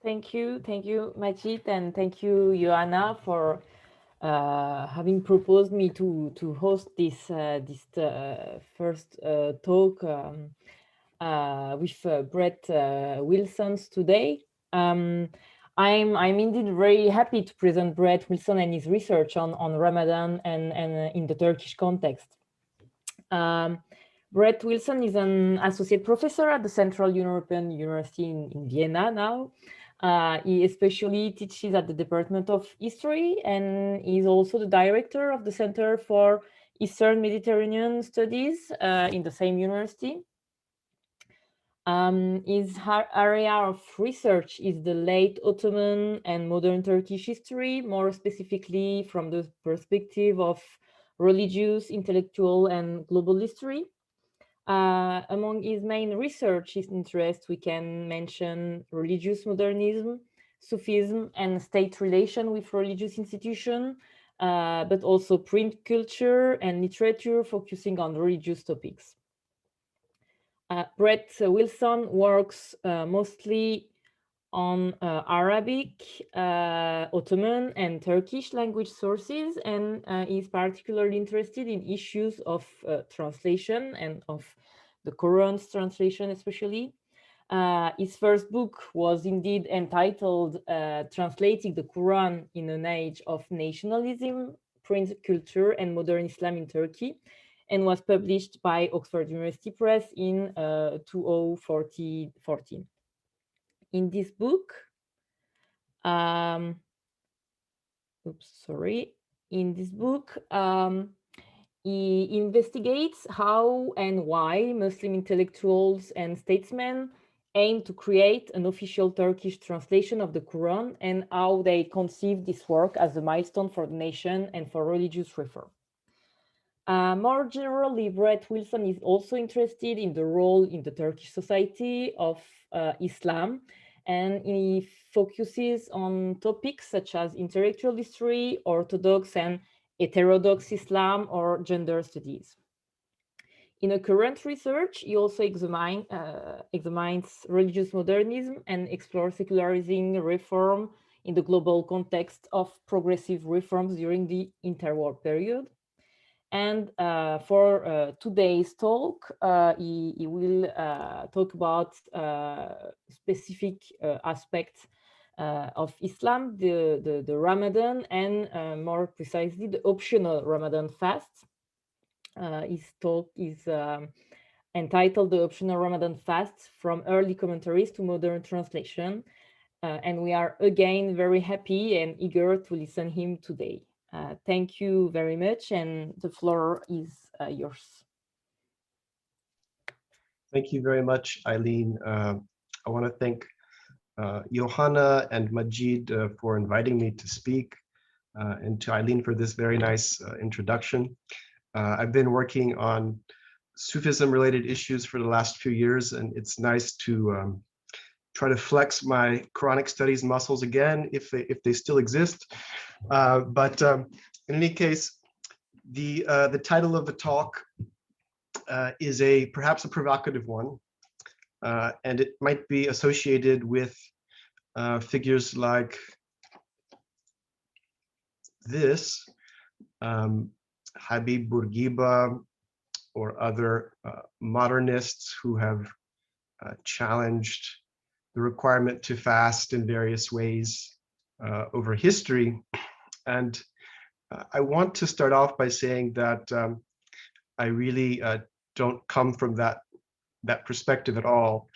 Thank you, Majid, and thank you, Joanna, for having proposed me to host this first talk with Brett Wilson's today. I'm indeed very happy to present Brett Wilson and his research on Ramadan and in the Turkish context. Brett Wilson is an associate professor at the Central European University in Vienna now. He especially teaches at the Department of History and is also the director of the Center for Eastern Mediterranean Studies in the same university. His area of research is the late Ottoman and modern Turkish history, more specifically from the perspective of religious, intellectual, and global history. Among his main research interests, we can mention religious modernism, Sufism, and state relation with religious institutions, but also print culture and literature focusing on religious topics. Brett Wilson works mostly on Arabic, Ottoman, and Turkish language sources, and is particularly interested in issues of translation and of the Quran's translation especially. His first book was indeed entitled Translating the Quran in an Age of Nationalism, Print Culture, and Modern Islam in Turkey, and was published by Oxford University Press in 2014. In this book, in this book, he investigates how and why Muslim intellectuals and statesmen aim to create an official Turkish translation of the Quran and how they conceive this work as a milestone for the nation and for religious reform. More generally, Brett Wilson is also interested in the role in the Turkish society of Islam, and he focuses on topics such as intellectual history, Orthodox and heterodox Islam, or gender studies. In a current research, he also examines religious modernism and explores secularizing reform in the global context of progressive reforms during the interwar period. And for today's talk, he will talk about specific aspects of Islam, the Ramadan, and more precisely, the optional Ramadan fast. His talk is entitled The Optional Ramadan Fast, From Early Commentaries to Modern Translation. And we are again very happy and eager to listen him today. Thank you very much, and the floor is yours. Thank you very much, Aylin. I want to thank Johanna and Majid for inviting me to speak, and to Aylin for this very nice introduction. I've been working on Sufism-related issues for the last few years, and it's nice to try to flex my Quranic studies muscles again, if they still exist. But in any case, the title of the talk is perhaps a provocative one, and it might be associated with figures like this, Habib Bourguiba, or other modernists who have challenged the requirement to fast in various ways over history. And I want to start off by saying that I really don't come from that perspective at all.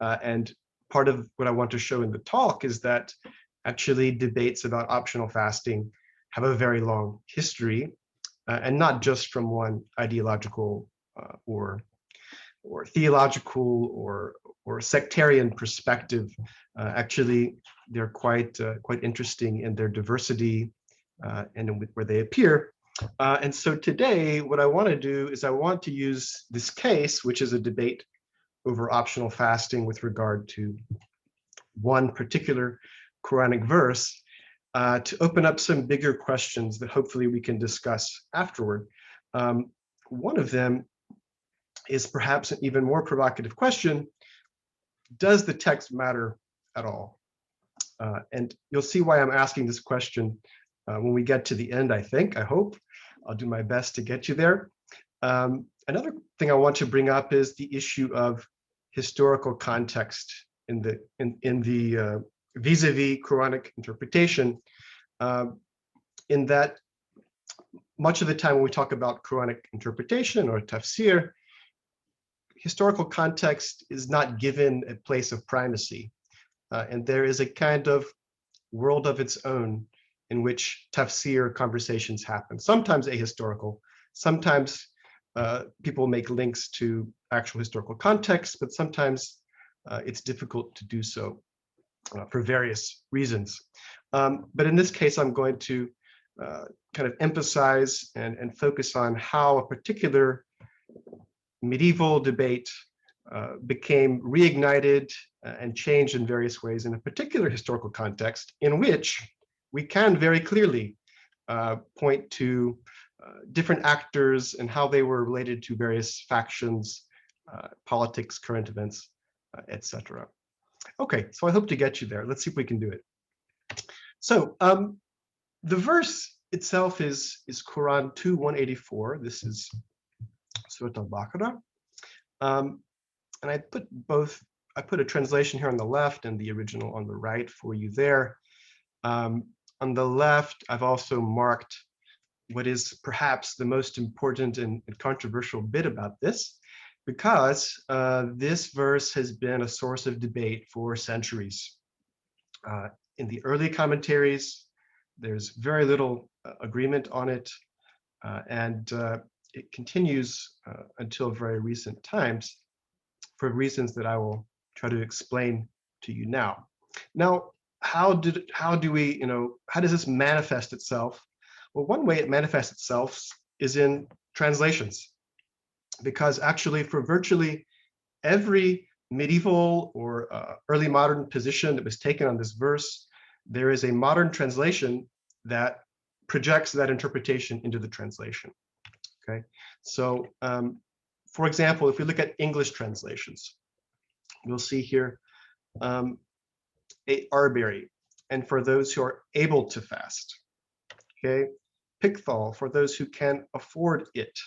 And part of what I want to show in the talk is that actually debates about optional fasting have a very long history, and not just from one ideological or theological or sectarian perspective. Actually, they're quite interesting in their diversity and where they appear. And so today, what I want to do is I want to use this case, which is a debate over optional fasting with regard to one particular Quranic verse, to open up some bigger questions that hopefully we can discuss afterward. One of them is perhaps an even more provocative question: does the text matter at all? And you'll see why I'm asking this question when we get to the end, I think, I hope. I'll do my best to get you there. Another thing I want to bring up is the issue of historical context in the vis-a-vis Quranic interpretation, in that much of the time when we talk about Quranic interpretation or tafsir, historical context is not given a place of primacy. And there is a kind of world of its own in which tafsir conversations happen, sometimes ahistorical, sometimes people make links to actual historical context, but sometimes it's difficult to do so for various reasons. But in this case, I'm going to kind of emphasize and focus on how a particular medieval debate became reignited and changed in various ways in a particular historical context in which we can very clearly point to different actors and how they were related to various factions, politics, current events, etc. Okay, so I hope to get you there. Let's see if we can do it. So the verse itself is Quran 2:184. This is Surah Al-Baqarah. And I put a translation here on the left and the original on the right for you there. On the left, I've also marked what is perhaps the most important and controversial bit about this, because this verse has been a source of debate for centuries. In the early commentaries, there's very little agreement on it, and it continues until very recent times for reasons that I will try to explain to you now. Now, how does this manifest itself? Well, one way it manifests itself is in translations, because actually for virtually every medieval or early modern position that was taken on this verse, there is a modern translation that projects that interpretation into the translation. Okay, so for example, if we look at English translations, you'll see here a Arbery, and for those who are able to fast. Okay, Pickthall, for those who can afford it,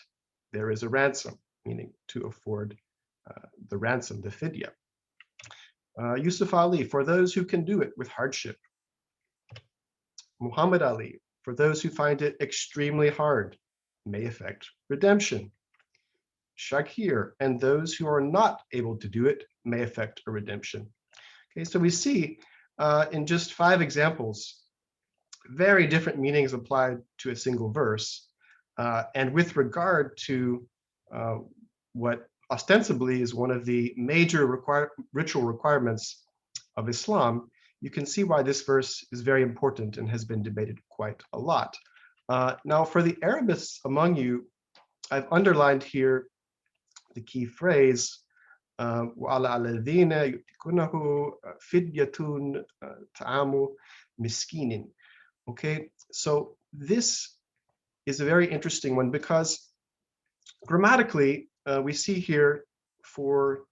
there is a ransom, meaning to afford the ransom, the fidya. Yusuf Ali, for those who can do it with hardship. Muhammad Ali, for those who find it extremely hard, may affect redemption. Shakir, and those who are not able to do it may affect a redemption. Okay, so we see in just 5 examples, very different meanings applied to a single verse. And with regard to what ostensibly is one of the major ritual requirements of Islam, you can see why this verse is very important and has been debated quite a lot. Now, for the Arabists among you, I've underlined here the key phrase, وَعَلَى الَّذِينَ يُؤْتِكُونَهُ فِدْيَةٌ طَعَامُ مِسْكِينٍ. Okay, so this is a very interesting one, because grammatically, we see here for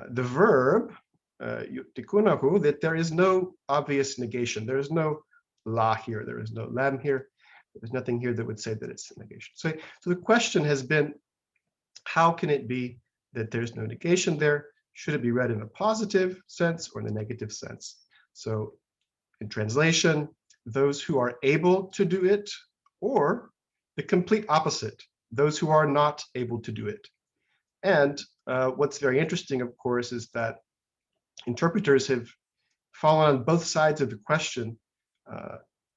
the verb, yu'tikunahu, that there is no obvious negation. There is no la here. There is no lam here. There's nothing here that would say that it's a negation. So the question has been, how can it be that there's no negation there? Should it be read in a positive sense or in a negative sense? So in translation, those who are able to do it, or the complete opposite, those who are not able to do it. And what's very interesting, of course, is that interpreters have fallen on both sides of the question,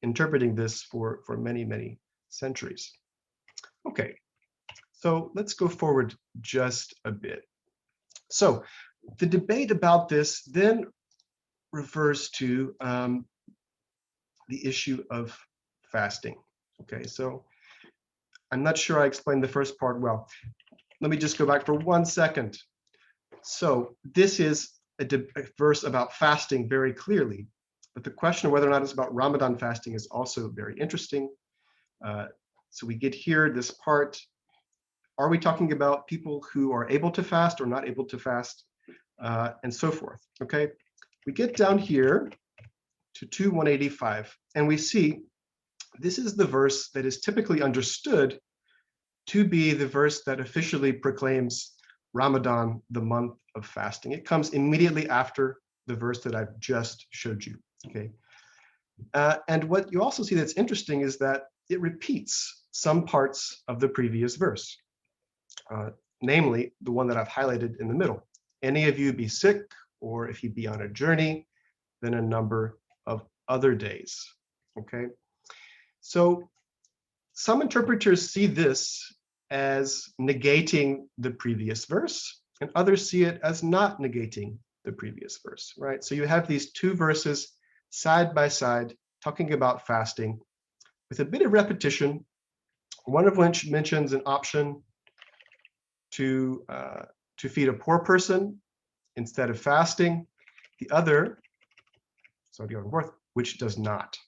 interpreting this for many, many centuries. Okay, so let's go forward just a bit. So the debate about this then refers to the issue of fasting. Okay, so I'm not sure I explained the first part well. Let me just go back for 1 second. So this is a verse about fasting very clearly, but the question of whether or not it's about Ramadan fasting is also very interesting. So we get here this part. Are we talking about people who are able to fast or not able to fast, and so forth? Okay, we get down here to 2:185. And we see this is the verse that is typically understood to be the verse that officially proclaims Ramadan, the month of fasting. It comes immediately after the verse that I've just showed you, okay? And what you also see that's interesting is that it repeats some parts of the previous verse, namely the one that I've highlighted in the middle. Any of you be sick, or if you be on a journey, then a number of other days, okay? So some interpreters see this as negating the previous verse, and others see it as not negating the previous verse, right? So you have these two verses side by side talking about fasting with a bit of repetition, one of which mentions an option to feed a poor person instead of fasting, the other, which does not,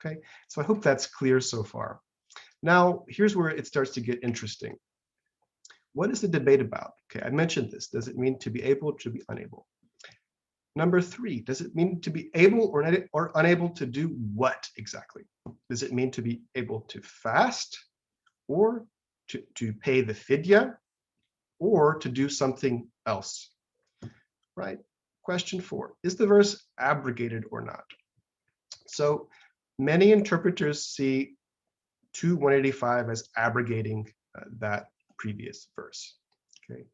okay? So I hope that's clear so far. Now, here's where it starts to get interesting. What is the debate about? Okay, I mentioned this. Does it mean to be able, to be unable? Number 3, does it mean to be able or unable to do what exactly? Does it mean to be able to fast, or to pay the fidya, or to do something else? Right? Question 4, is the verse abrogated or not? So many interpreters see 2:185 as abrogating that previous verse. Okay.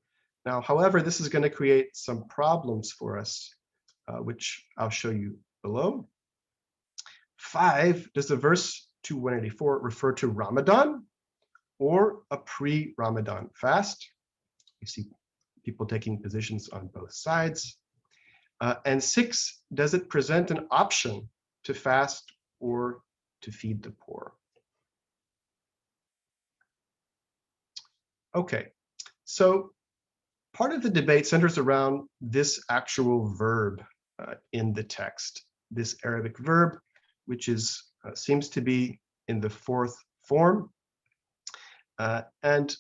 Now, however, this is going to create some problems for us, which I'll show you below. 5, does the verse 2:184 refer to Ramadan or a pre-Ramadan fast? You see people taking positions on both sides. And 6, does it present an option to fast or to feed the poor? Okay, so part of the debate centers around this actual verb in the text, this Arabic verb, which is seems to be in the 4th form. And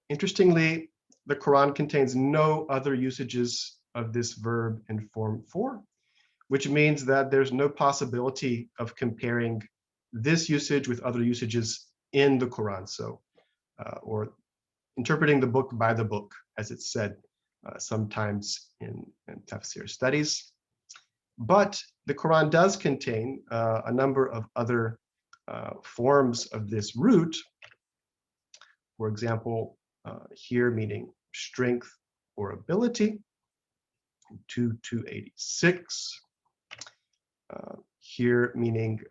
interestingly, the Quran contains no other usages of this verb in form 4, which means that there's no possibility of comparing this usage with other usages in the Quran. So, or interpreting the book by the book, as it's said sometimes in tafsir studies. But the Quran does contain a number of other forms of this root. For example, here meaning strength or ability, 2:286. Here meaning,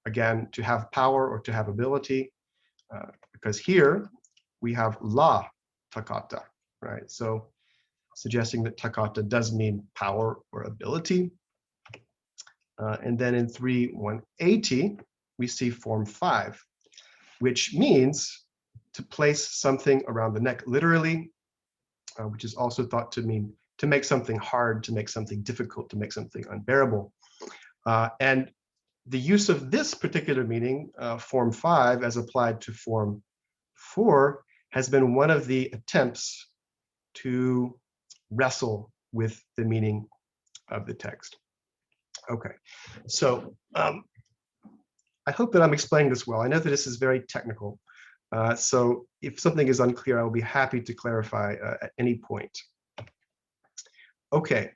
again, to have power or to have ability, because here we have la takata, right? So suggesting that takata does mean power or ability. And then in 3:180, we see form 5, which means to place something around the neck, literally, which is also thought to mean to make something hard, to make something difficult, to make something unbearable. And the use of this particular meaning, form 5, as applied to form 4, has been one of the attempts to wrestle with the meaning of the text. Okay, so I hope that I'm explaining this well. I know that this is very technical. So if something is unclear, I will be happy to clarify at any point. Okay,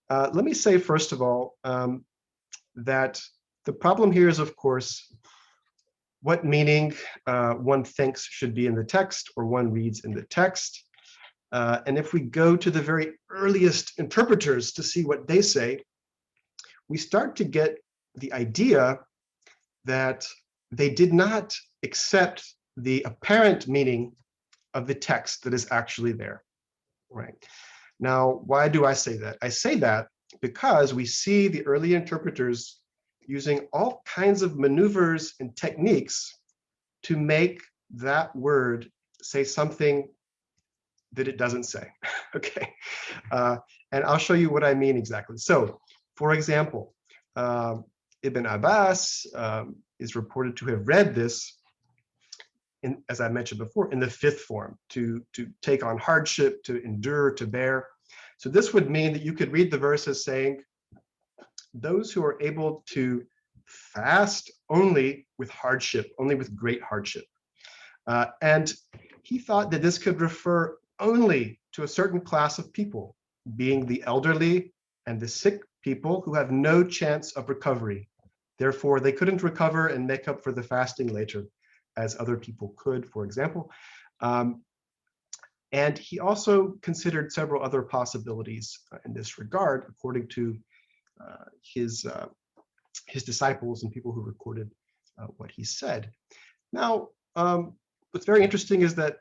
let me say first of all that the problem here is, of course, what meaning one thinks should be in the text or one reads in the text. And if we go to the very earliest interpreters to see what they say, we start to get the idea that they did not accept the apparent meaning of the text that is actually there, right? Now, why do I say that? I say that because we see the early interpreters using all kinds of maneuvers and techniques to make that word say something that it doesn't say, okay? And I'll show you what I mean exactly. So, for example, Ibn Abbas is reported to have read this, as I mentioned before, in the 5th form, to take on hardship, to endure, to bear. So this would mean that you could read the verse as saying, those who are able to fast only with hardship, only with great hardship. And he thought that this could refer only to a certain class of people, being the elderly and the sick people who have no chance of recovery. Therefore, they couldn't recover and make up for the fasting later, as other people could, for example. And he also considered several other possibilities in this regard, according to his disciples and people who recorded what he said. Now, what's very interesting is that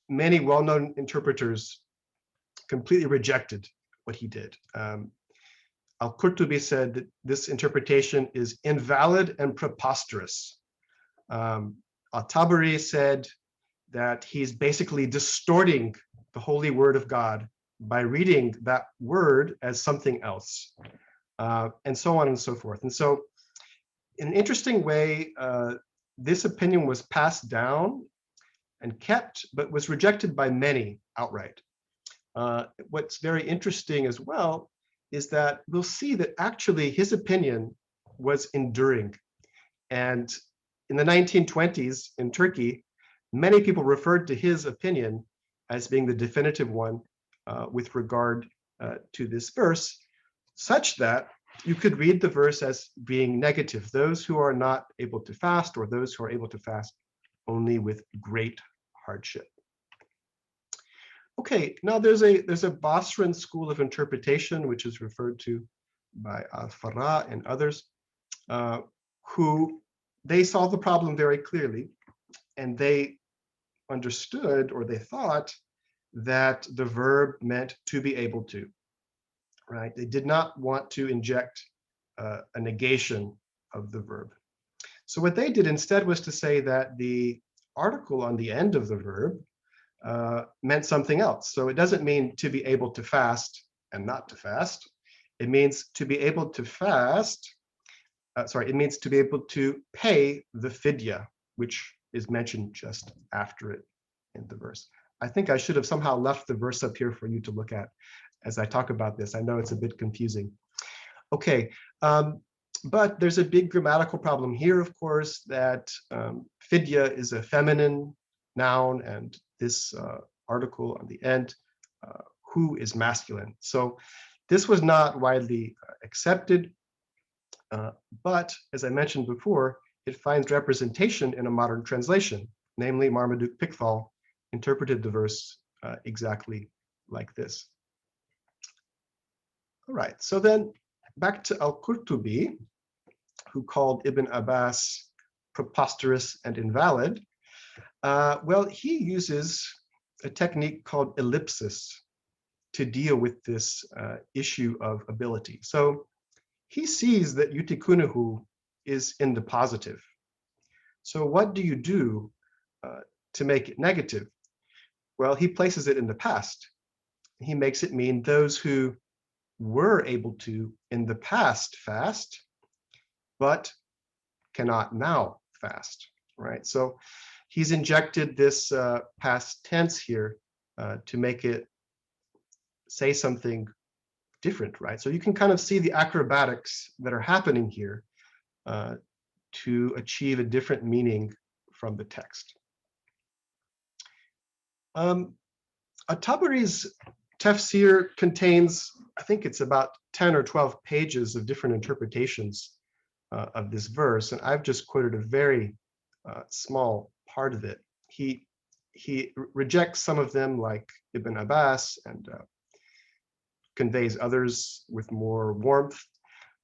many well-known interpreters completely rejected what he did. Al-Qurtubi said that this interpretation is invalid and preposterous. Al-Tabari said that he's basically distorting the holy word of God by reading that word as something else, and so on and so forth. And so, in an interesting way, this opinion was passed down and kept, but was rejected by many outright. What's very interesting as well is that we'll see that actually his opinion was enduring. And in the 1920s in Turkey, many people referred to his opinion as being the definitive one with regard to this verse, such that you could read the verse as being negative. Those who are not able to fast, or those who are able to fast only with great hardship. Okay, now there's a Basran school of interpretation, which is referred to by Al-Farra and others, who they saw the problem very clearly, and they understood, or they thought, that the verb meant to be able to, right? They did not want to inject a negation of the verb. So what they did instead was to say that the article on the end of the verb meant something else. So it doesn't mean to be able to fast and not to fast. It means to be able to fast, it means to be able to pay the fidya, which is mentioned just after it in the verse. I think I should have somehow left the verse up here for you to look at as I talk about this. I know it's a bit confusing. Okay, but there's a big grammatical problem here, of course, that fidya is a feminine noun, and this article on the end, who, is masculine. So this was not widely accepted, but as I mentioned before, it finds representation in a modern translation. Namely, Marmaduke Pickthall interpreted the verse exactly like this. All right, so then back to Al-Qurtubi, who called Ibn Abbas preposterous and invalid. Well, he uses a technique called ellipsis to deal with this issue of ability. So he sees that yutikunuhu is in the positive. So what do you do to make it negative? Well, he places it in the past. He makes it mean those who were able to in the past fast, but cannot now fast, right? So he's injected this past tense here to make it say something different, right? So you can kind of see the acrobatics that are happening here to achieve a different meaning from the text. At-Tabari's tafsir contains, I think it's about 10 or 12 pages of different interpretations of this verse, and I've just quoted a very small part of it. He rejects some of them, like Ibn Abbas, and conveys others with more warmth,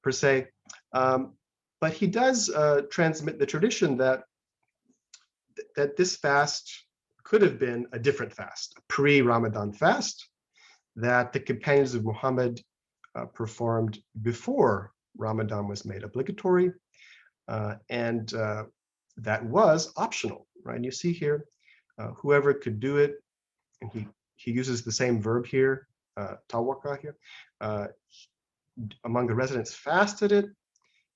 per se. But he does transmit the tradition that this fast could have been a different fast, a pre-Ramadan fast that the companions of Muhammad performed before Ramadan was made obligatory, and that was optional, right? And you see here, whoever could do it, and he uses the same verb here, tawaka here, among the residents fasted it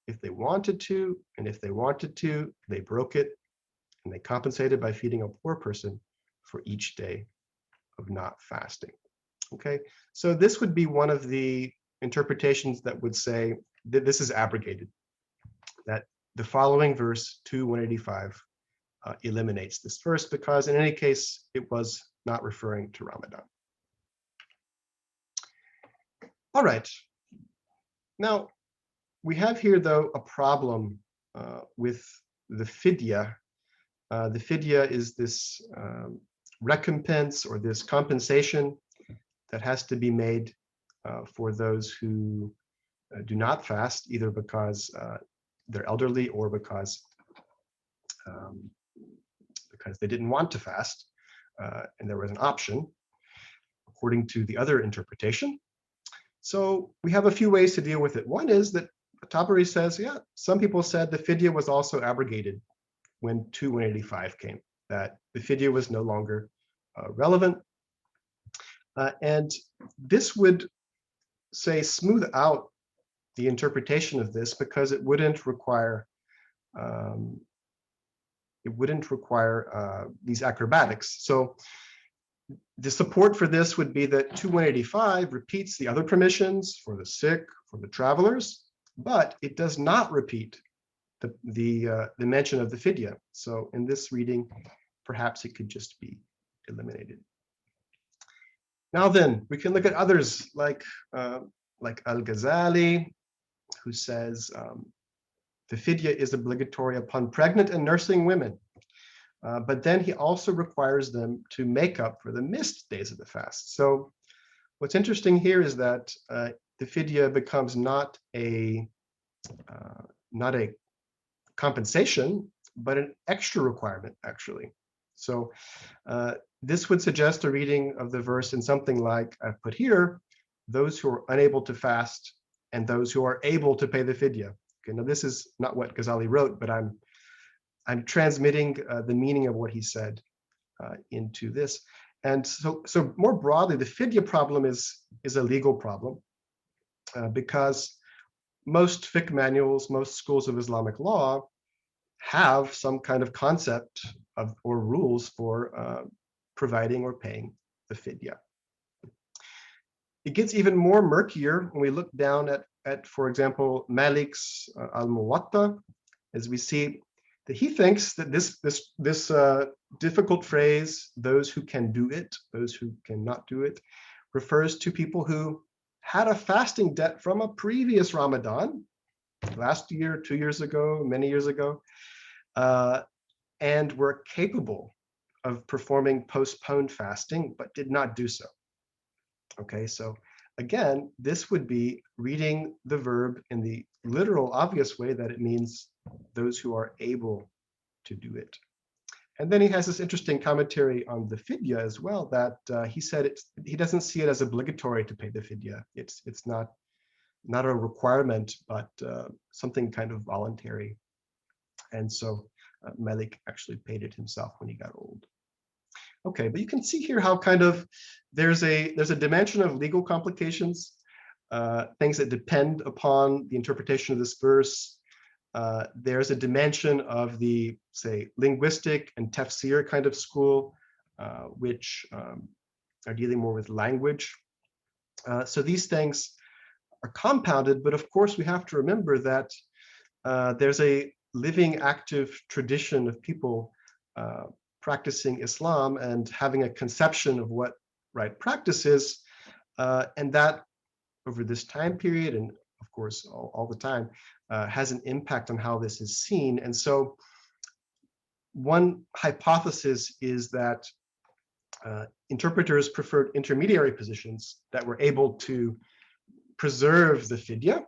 if they wanted to, and if they wanted to, they broke it, and they compensated by feeding a poor person for each day of not fasting. Okay, so this would be one of the interpretations that would say that this is abrogated, that the following verse 2:185 eliminates this verse, because in any case, it was not referring to Ramadan. All right. Now, we have here, though, a problem with the fidya. The fidya is this recompense or this compensation that has to be made for those who do not fast, either because they're elderly or because they didn't want to fast, and there was an option, according to the other interpretation. So we have a few ways to deal with it. One is that Tabari says, yeah, some people said the fidya was also abrogated when 2:185 came, that the fidya was no longer relevant. And this would, say, smooth out the interpretation of this, because it wouldn't require these acrobatics. So the support for this would be that 2:185 repeats the other permissions for the sick, for the travelers, but it does not repeat the mention of the fidya. So in this reading, perhaps it could just be eliminated. Now then, we can look at others like Al-Ghazali, who says the fidya is obligatory upon pregnant and nursing women. But then he also requires them to make up for the missed days of the fast. So what's interesting here is that the fidya becomes not a compensation, but an extra requirement, actually. So this would suggest a reading of the verse in something like I've put here: those who are unable to fast and those who are able to pay the fidya. Okay, now this is not what Ghazali wrote, but I'm transmitting the meaning of what he said into this. And so more broadly, the fidya problem is a legal problem, because most fiqh manuals, most schools of Islamic law have some kind of concept of or rules for providing or paying the fidya. It gets even more murkier when we look down at for example, Malik's Al-Muwatta, as we see that he thinks that this difficult phrase, those who can do it, those who cannot do it, refers to people who had a fasting debt from a previous Ramadan, last year, 2 years ago, many years ago, and were capable of performing postponed fasting, but did not do so. Okay, so again, this would be reading the verb in the literal, obvious way that it means those who are able to do it. And then he has this interesting commentary on the fidya as well, that he said he doesn't see it as obligatory to pay the fidya. It's not a requirement, but something kind of voluntary. And so Malik actually paid it himself when he got old. Okay, but you can see here how kind of there's a dimension of legal complications, things that depend upon the interpretation of this verse. There's a dimension of the, say, linguistic and tafsir kind of school, which are dealing more with language. So these things are compounded, but of course we have to remember that there's a living, active tradition of people practicing Islam and having a conception of what right practice is, and that over this time period, and of course all the time, has an impact on how this is seen. And so one hypothesis is that interpreters preferred intermediary positions that were able to preserve the fidya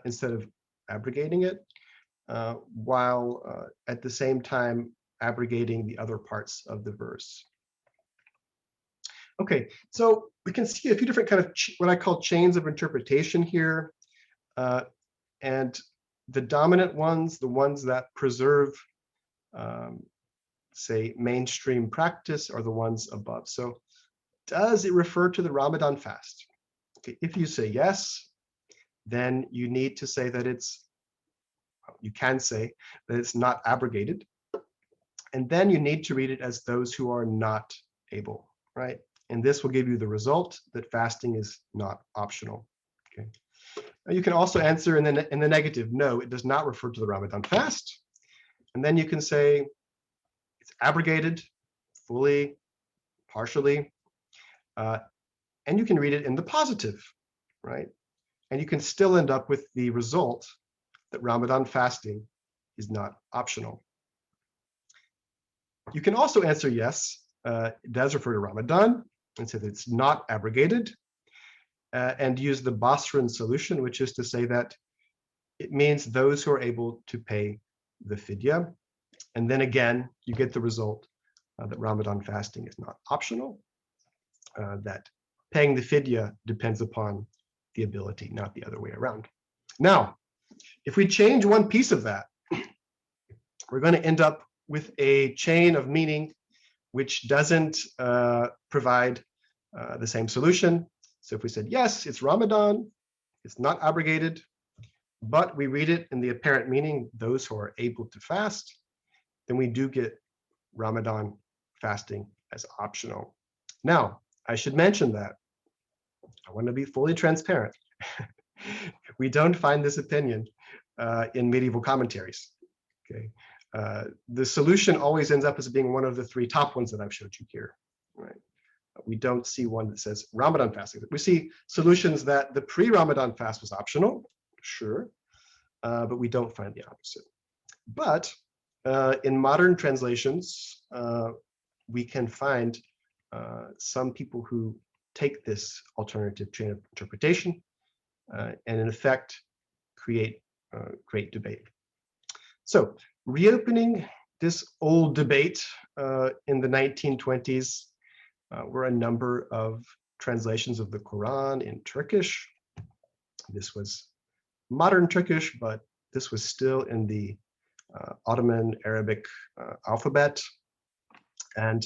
instead of abrogating it, while at the same time abrogating the other parts of the verse. Okay, so we can see a few different kind of what I call chains of interpretation here. And the dominant ones, the ones that preserve, say, mainstream practice, are the ones above. So does it refer to the Ramadan fast? Okay, if you say yes, then you need to say that you can say that it's not abrogated. And then you need to read it as those who are not able, right? And this will give you the result that fasting is not optional. Okay. You can also answer in the negative, no, it does not refer to the Ramadan fast. And then you can say it's abrogated, fully, partially, and you can read it in the positive, right? And you can still end up with the result that Ramadan fasting is not optional. You can also answer yes, it does refer to Ramadan, and say that it's not abrogated, and use the Basran solution, which is to say that it means those who are able to pay the fidya. And then again, you get the result that Ramadan fasting is not optional, that paying the fidya depends upon the ability, not the other way around. Now, if we change one piece of that, we're going to end up with a chain of meaning which doesn't provide the same solution. So if we said, yes, it's Ramadan, it's not abrogated, but we read it in the apparent meaning, those who are able to fast, then we do get Ramadan fasting as optional. Now, I should mention that I want to be fully transparent. We don't find this opinion in medieval commentaries. Okay, the solution always ends up as being one of the three top ones that I've showed you here. Right? We don't see one that says Ramadan fasting. We see solutions that the pre-Ramadan fast was optional, sure, but we don't find the opposite. But in modern translations, we can find some people who take this alternative chain of interpretation and in effect create great debate. So reopening this old debate in the 1920s were a number of translations of the Quran in Turkish. This was modern Turkish, but this was still in the Ottoman Arabic alphabet. And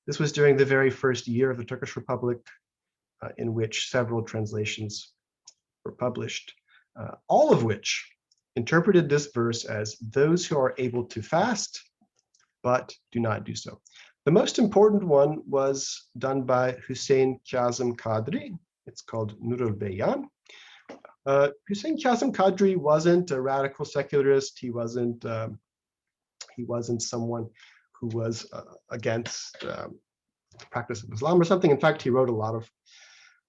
this was during the very first year of the Turkish Republic, in which several translations were published, all of which interpreted this verse as those who are able to fast, but do not do so. The most important one was done by Hüseyin Kazım Kadri. It's called Nur al-Beyan. Hüseyin Kazım Kadri wasn't a radical secularist. He wasn't someone who was against the practice of Islam or something. In fact, he wrote a lot of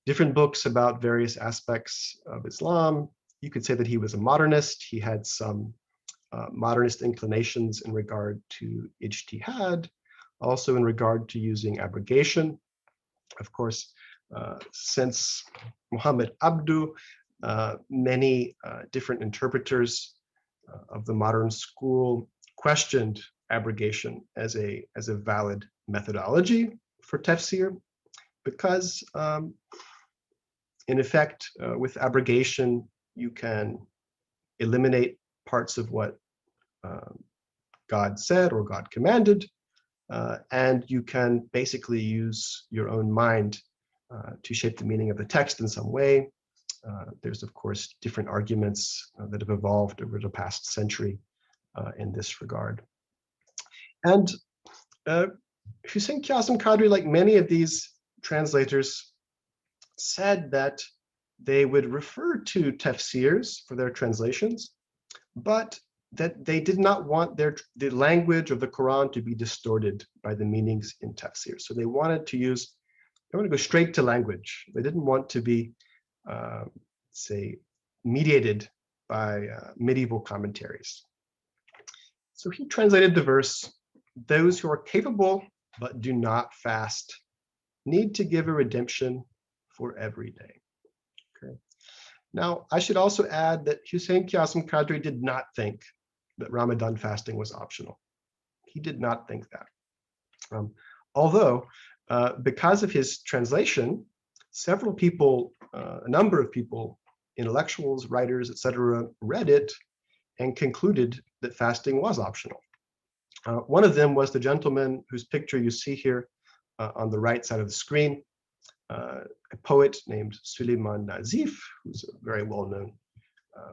different books about various aspects of Islam. You could say that he was a modernist. He had some modernist inclinations in regard to ijtihad, also in regard to using abrogation. Of course, since Muhammad Abdu, many different interpreters of the modern school questioned abrogation as a valid methodology for tafsir, because in effect, with abrogation, you can eliminate parts of what God said or God commanded, and you can basically use your own mind to shape the meaning of the text in some way. There's, of course, different arguments that have evolved over the past century in this regard. And Hüseyin Kazım Kadri, like many of these translators, said that they would refer to tafsirs for their translations, but that they did not want the language of the Quran to be distorted by the meanings in tafsir. So they wanted to go straight to language. They didn't want to be, say, mediated by medieval commentaries. So he translated the verse, those who are capable but do not fast need to give a redemption for every day. Okay. Now, I should also add that Hüseyin Kazım Kadri did not think that Ramadan fasting was optional. He did not think that. Although, because of his translation, several people, a number of people, intellectuals, writers, etc., read it and concluded that fasting was optional. One of them was the gentleman whose picture you see here on the right side of the screen, a poet named Süleyman Nazif, who's a very well-known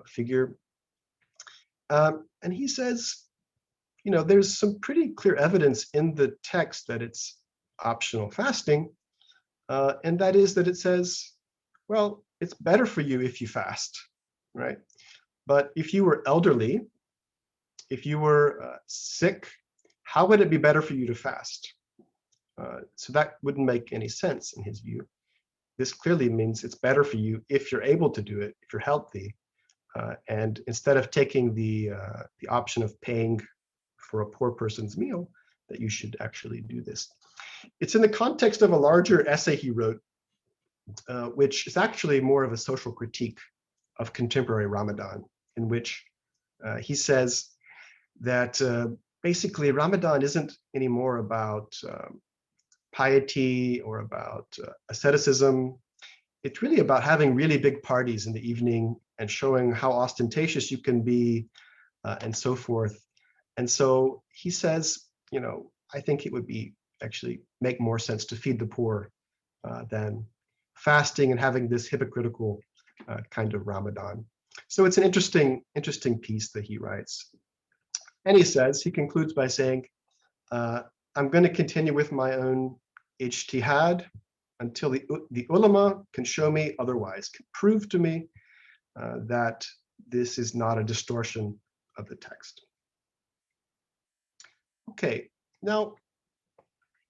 figure. And he says, there's some pretty clear evidence in the text that it's optional fasting, and that is that it says, well, it's better for you if you fast, right? But if you were elderly, if you were sick, how would it be better for you to fast? So that wouldn't make any sense in his view. This clearly means it's better for you if you're able to do it, if you're healthy, and instead of taking the option of paying for a poor person's meal, that you should actually do this. It's in the context of a larger essay he wrote, which is actually more of a social critique of contemporary Ramadan, in which he says that basically Ramadan isn't anymore about piety or about asceticism. It's really about having really big parties in the evening and showing how ostentatious you can be and so forth. And so he says, I think it would be actually make more sense to feed the poor than fasting and having this hypocritical kind of Ramadan. So it's an interesting piece that he writes. And he concludes by saying, I'm going to continue with my own ijtihad until the ulama can show me otherwise, can prove to me that this is not a distortion of the text. Okay, now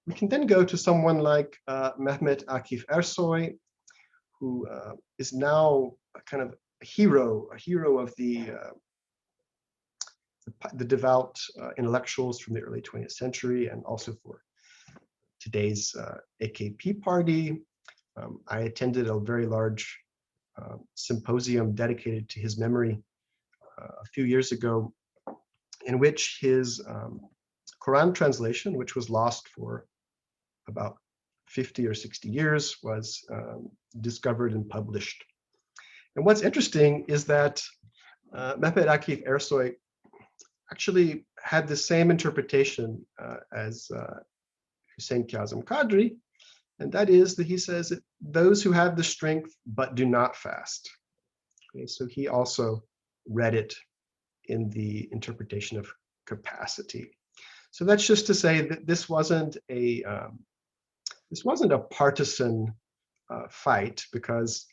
we can then go to someone like MEHMET AKIF ERSOY, who is now a kind of a hero of the devout intellectuals from the early 20th century, and also for today's AKP party. I attended a very large symposium dedicated to his memory a few years ago, in which his Quran translation, which was lost for about 50 or 60 years, was discovered and published. And what's interesting is that MEHMET AKIF ERSOY actually had the same interpretation as Hussein Kazim Qadri, and that is that he says that those who have the strength but do not fast. Okay, so he also read it in the interpretation of capacity. So that's just to say that this wasn't a partisan fight, because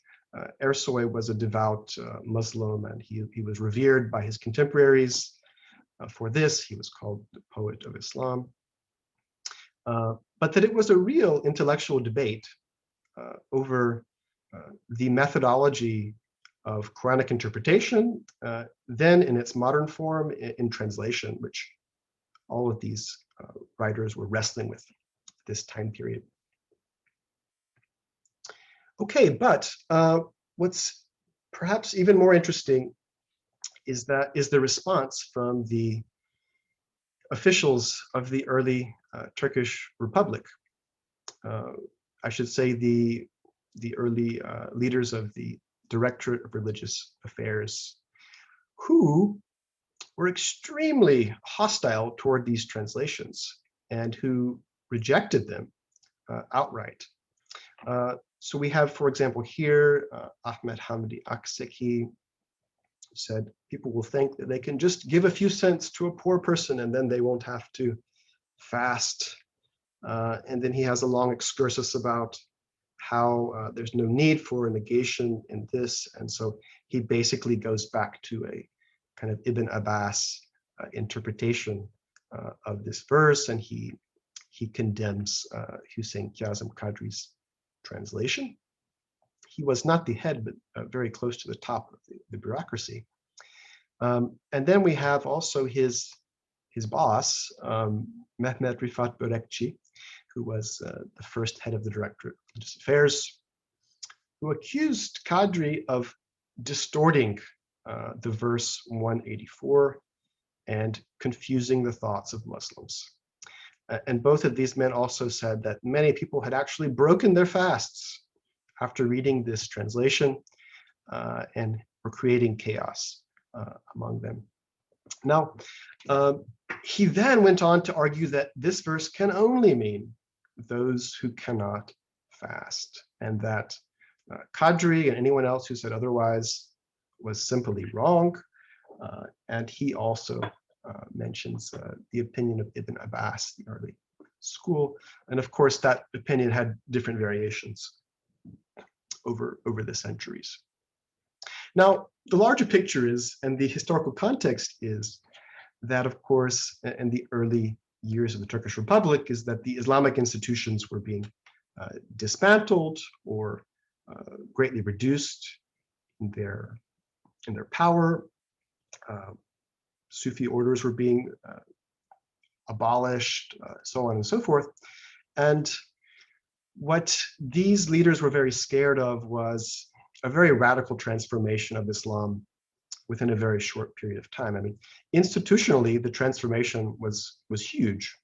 ERSOY was a devout Muslim, and he was revered by his contemporaries for this. He was called the poet of Islam. But that it was a real intellectual debate over the methodology of Quranic interpretation, then in its modern form in translation, which all of these writers were wrestling with this time period. Okay, but what's perhaps even more interesting is the response from the officials of the early Turkish Republic. I should say the early leaders of the Directorate of Religious Affairs, who were extremely hostile toward these translations and who rejected them outright. So we have, for example, here, Ahmed HAMDI AKSEKI said, people will think that they can just give a few cents to a poor person and then they won't have to fast. And then he has a long excursus about how there's no need for a negation in this. And so he basically goes back to a kind of Ibn Abbas interpretation of this verse, and he condemns Hussein Kazim Qadri's translation. He was not the head, but very close to the top of the bureaucracy. And then we have also his boss, MEHMET RIFAT BOREKCI, who was the first head of the Directorate of Religious Affairs, who accused Qadri of distorting the verse 184 and confusing the thoughts of Muslims. And both of these men also said that many people had actually broken their fasts after reading this translation and were creating chaos among them. Now, he then went on to argue that this verse can only mean those who cannot fast, and that Qadri and anyone else who said otherwise was simply wrong. And he also mentions the opinion of Ibn Abbas, the early school. And of course, that opinion had different variations. over the centuries. Now, the larger picture is, and the historical context is, that, of course, in the early years of the Turkish Republic, is that the Islamic institutions were being dismantled or greatly reduced in their power. Sufi orders were being abolished, so on and so forth. And what these leaders were very scared of was a very radical transformation of Islam within a very short period of time. I mean, institutionally, the transformation was huge,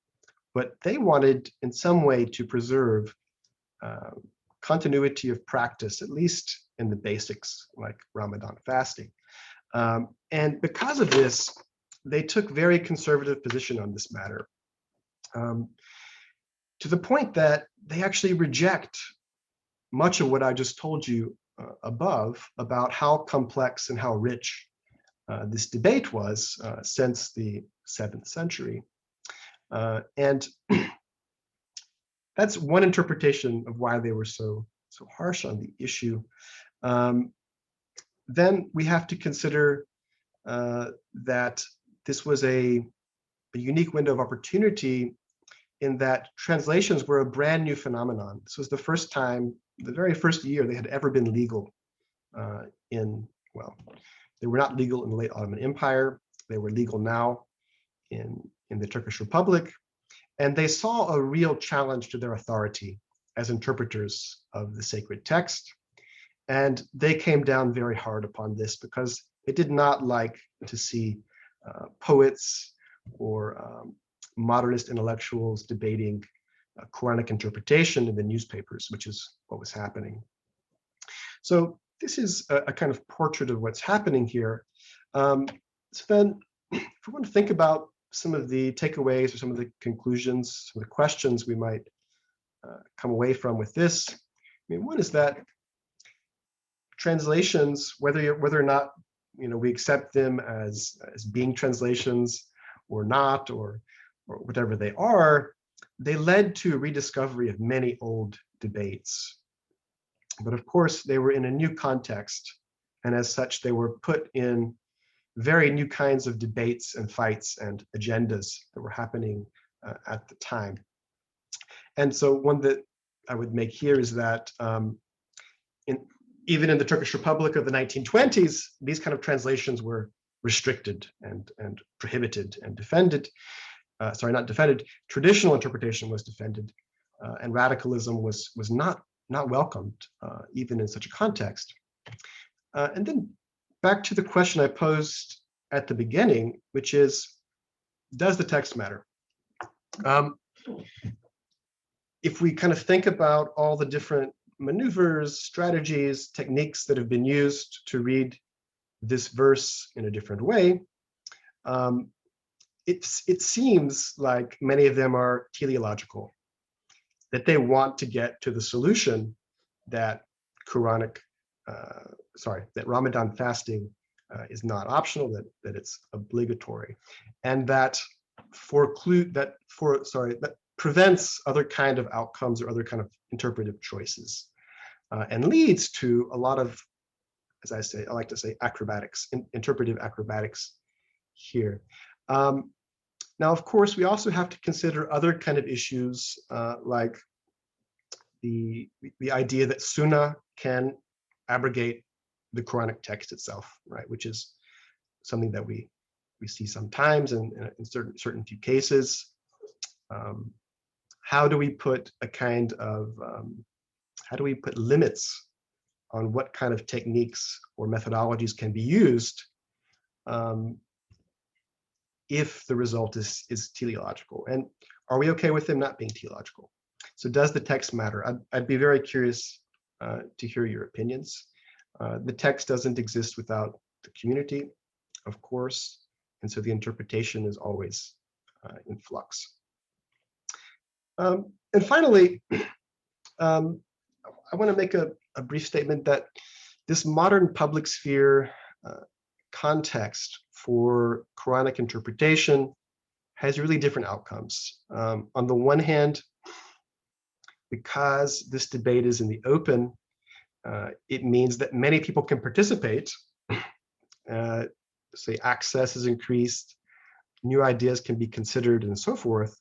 but they wanted in some way to preserve continuity of practice, at least in the basics, like Ramadan fasting. And because of this, they took very conservative position on this matter, to the point that they actually reject much of what I just told you above about how complex and how rich this debate was since the 7th century. And that's one interpretation of why they were so harsh on the issue. Then we have to consider that this was a unique window of opportunity in that translations were a brand new phenomenon. This was the first time, the very first year they had ever been legal well, they were not legal in the late Ottoman Empire. They were legal now in the Turkish Republic. And they saw a real challenge to their authority as interpreters of the sacred text. And they came down very hard upon this because they did not like to see poets or modernist intellectuals debating Quranic interpretation in the newspapers, which is what was happening. So this is a kind of portrait of what's happening here. So then, if we want to think about some of the takeaways or some of the conclusions, some of the questions we might come away from with this, I mean, one is that translations, whether or not we accept them as being translations or not, or whatever they are, they led to a rediscovery of many old debates. But of course, they were in a new context, and as such, they were put in very new kinds of debates and fights and agendas that were happening at the time. And so one that I would make here is that even in the Turkish Republic of the 1920s, these kind of translations were restricted and prohibited and defended. Sorry, not defended. Traditional interpretation was defended, and radicalism was not welcomed, even in such a context. And then back to the question I posed at the beginning, which is, does the text matter? If we kind of think about all the different maneuvers, strategies, techniques that have been used to read this verse in a different way, it seems like many of them are teleological, that they want to get to the solution that that Ramadan fasting is not optional, that it's obligatory, and that prevents other kind of outcomes or other kind of interpretive choices, and leads to a lot of, as I like to say, acrobatics, interpretive acrobatics here. Now, of course, we also have to consider other kind of issues, like the idea that Sunnah can abrogate the Quranic text itself, right? Which is something that we see sometimes in certain few cases. How do we put how do we put limits on what kind of techniques or methodologies can be used if the result is teleological? And are we okay with them not being teleological? So does the text matter? I'd be very curious to hear your opinions. The text doesn't exist without the community, of course, and so the interpretation is always in flux. And finally, I want to make a brief statement that this modern public sphere context for Quranic interpretation has really different outcomes. On the one hand, because this debate is in the open, It means that many people can participate. Say access is increased, new ideas can be considered and so forth.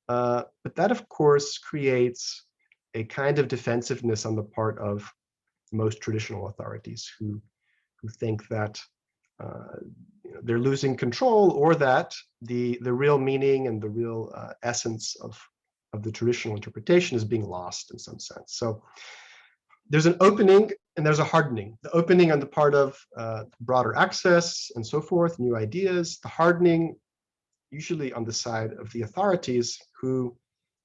But that, of course, creates a kind of defensiveness on the part of most traditional authorities who think that they're losing control, or that the real meaning and the real essence of the traditional interpretation is being lost in some sense. So there's an opening and there's a hardening. The opening on the part of broader access and so forth, new ideas, the hardening usually on the side of the authorities who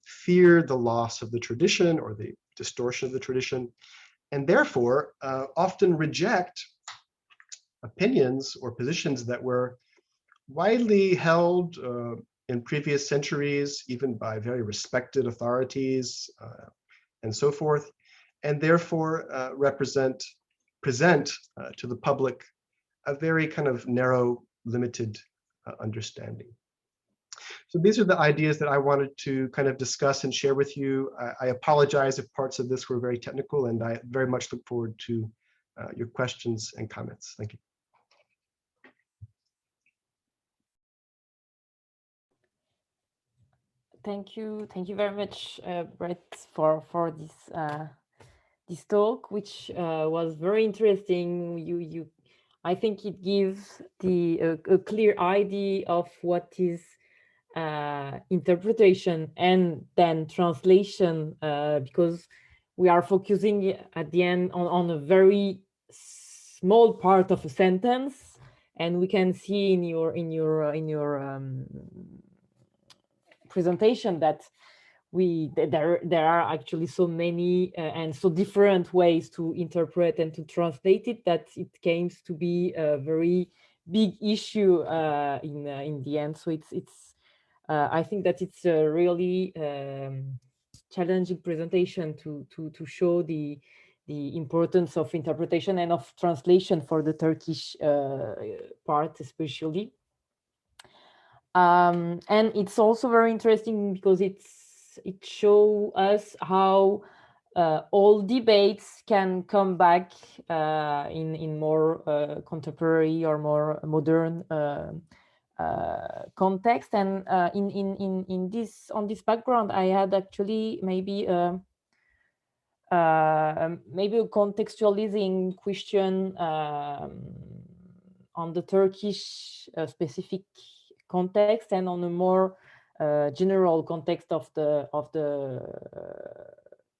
fear the loss of the tradition or the distortion of the tradition, and therefore often reject opinions or positions that were widely held in previous centuries, even by very respected authorities and so forth, and therefore present to the public a very kind of narrow, limited understanding. So these are the ideas that I wanted to kind of discuss and share with you. I apologize if parts of this were very technical, and I very much look forward to your questions and comments. Thank you. Thank you very much, Brett, for this talk, which was very interesting. I think it gives a clear idea of what is interpretation and then translation, because we are focusing at the end on a very small part of a sentence, and we can see in your presentation that there are actually so many and so different ways to interpret and to translate it, that it came to be a very big issue in the end. So it's I think that it's a really challenging presentation to show the importance of interpretation and of translation for the Turkish part especially. And it's also very interesting because it shows us how all debates can come back in more contemporary or more modern context. And on this background, I had actually maybe a contextualizing question on the Turkish specific context and on a more general context of the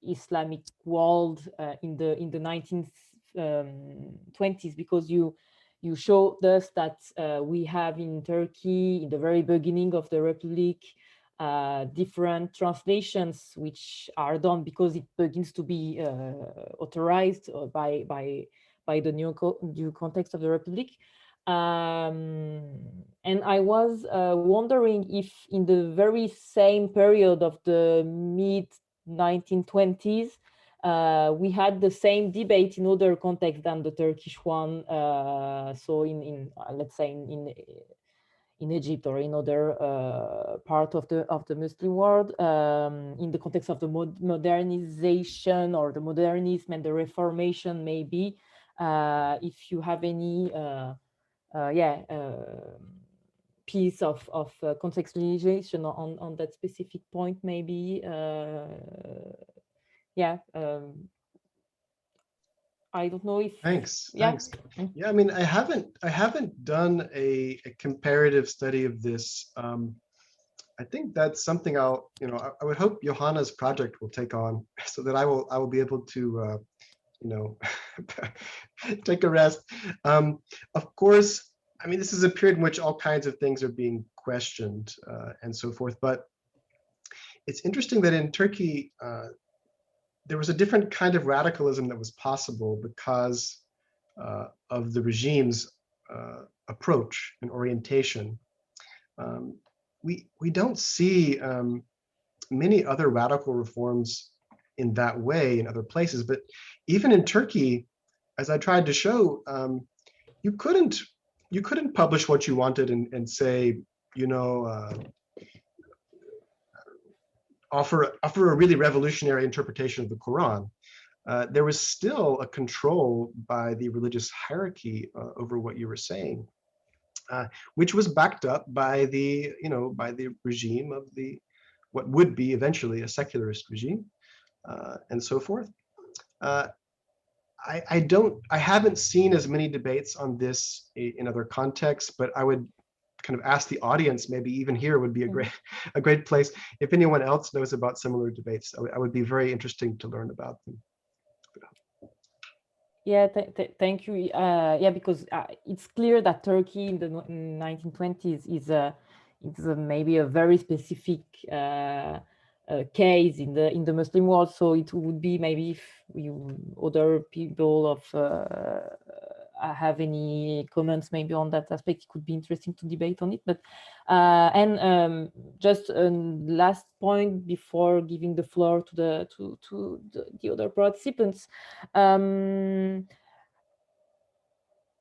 Islamic world in the 1920s, because you showed us that we have in Turkey, in the very beginning of the Republic, different translations which are done because it begins to be authorized by the new context of the Republic. And I was wondering if in the very same period of the mid-1920s, we had the same debate in other contexts than the Turkish one. So in let's say in Egypt or in other part of the Muslim world, in the context of the modernization or the modernism and the Reformation, maybe. If you have any piece of contextualization on that specific point, maybe. I don't know if. Thanks. Yeah, I mean, I haven't done a comparative study of this. I think that's something I would hope Johanna's project will take on, so that I will be able to take a rest. Of course, I mean, this is a period in which all kinds of things are being questioned and so forth. But it's interesting that in Turkey, there was a different kind of radicalism that was possible because of the regime's approach and orientation. We don't see many other radical reforms in that way in other places, but even in Turkey, as I tried to show, you couldn't publish what you wanted and say, offer a really revolutionary interpretation of the Quran. there was still a control by the religious hierarchy over what you were saying, which was backed up by the, by the regime of what would be eventually a secularist regime, and so forth. I haven't seen as many debates on this in other contexts, but I would kind of ask the audience, maybe even here would be a great place. If anyone else knows about similar debates, I would be very interesting to learn about them. Yeah, thank you. Yeah, because it's clear that Turkey in the 1920s is maybe a very specific case in the Muslim world. So it would be maybe if other people have any comments maybe on that aspect, it could be interesting to debate on it. But just a last point before giving the floor to the other participants.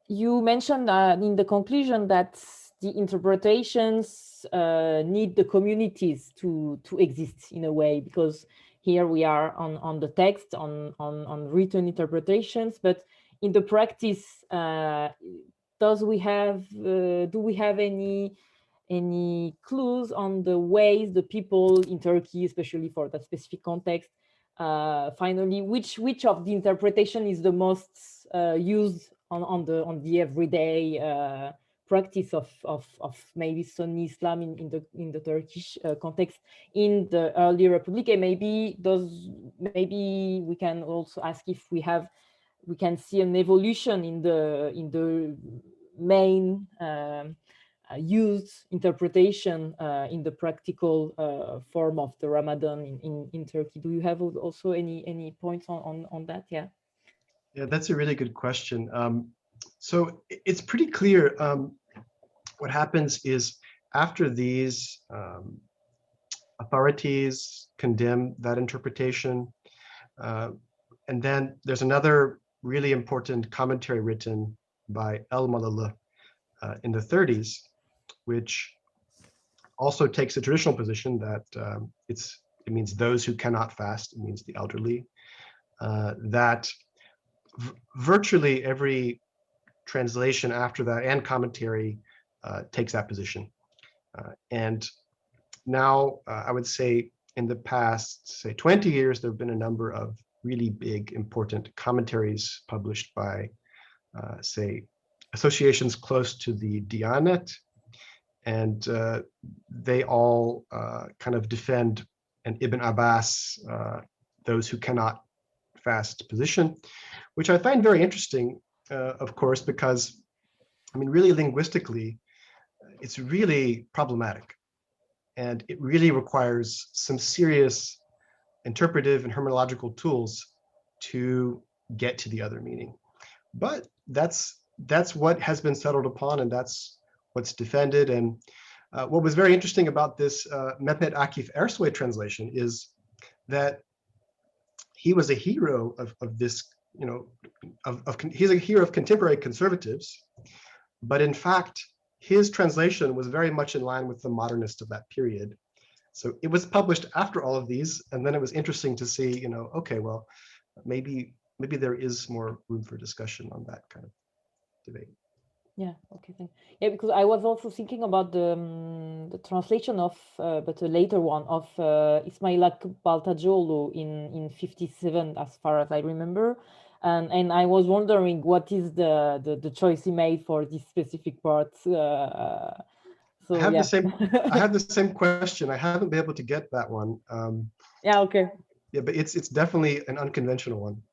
You mentioned in the conclusion that the interpretations need the communities to exist in a way, because here we are on the text, on written interpretations, but in the practice, do we have any clues on the ways the people in Turkey, especially for that specific context, finally, which of the interpretation is the most used on the everyday practice of maybe Sunni Islam in the Turkish context in the early Republic? And maybe we can also ask if we can see an evolution in the main used interpretation in the practical form of the Ramadan in Turkey. Do you have also any points on that? Yeah. Yeah, that's a really good question. So it's pretty clear what happens is after these authorities condemn that interpretation, and then there's another really important commentary written by El-Malalı in the 30s, which also takes a traditional position that it means those who cannot fast, it means the elderly, that virtually every translation after that and commentary takes that position. And now I would say in the past, say 20 years, there have been a number of really big, important commentaries published by, say, associations close to the Diyanet, and they all kind of defend an Ibn Abbas, those who cannot fast position, which I find very interesting, of course, because, I mean, really linguistically, it's really problematic. And it really requires some serious interpretive and hermeneutical tools to get to the other meaning. But that's what has been settled upon, and that's what's defended. And what was very interesting about this MEHMET AKIF ERSOY translation is that he was a hero of this, he's a hero of contemporary conservatives, but in fact, his translation was very much in line with the modernists of that period. So it was published after all of these, and then it was interesting to see, okay, well, maybe there is more room for discussion on that kind of debate. Yeah. Okay. Yeah, because I was also thinking about the translation of, but a later one of Ismail Baltacioglu in 57, as far as I remember, and I was wondering what is the choice he made for this specific part. So I have yeah. I have the same question. I haven't been able to get that one. Yeah. Okay. Yeah, but it's definitely an unconventional one.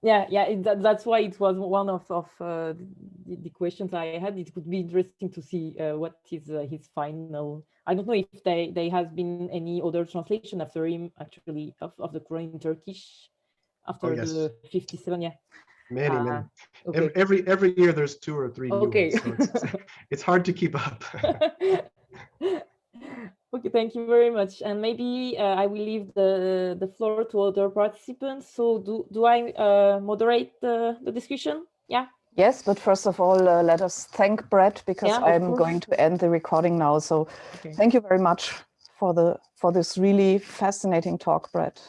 Yeah, that's why it was one of the questions I had. It would be interesting to see what is his final. I don't know if there has been any other translation after him, actually, of the Quran in Turkish after the 57. Yeah, many. Okay. Every year there's 2 or 3 new ones, so it's hard to keep up. Okay, thank you very much. And maybe I will leave the floor to other participants. So do I moderate the discussion? Yeah. Yes, but first of all, let us thank Brett, because I'm going to end the recording now. So thank you very much for this really fascinating talk, Brett.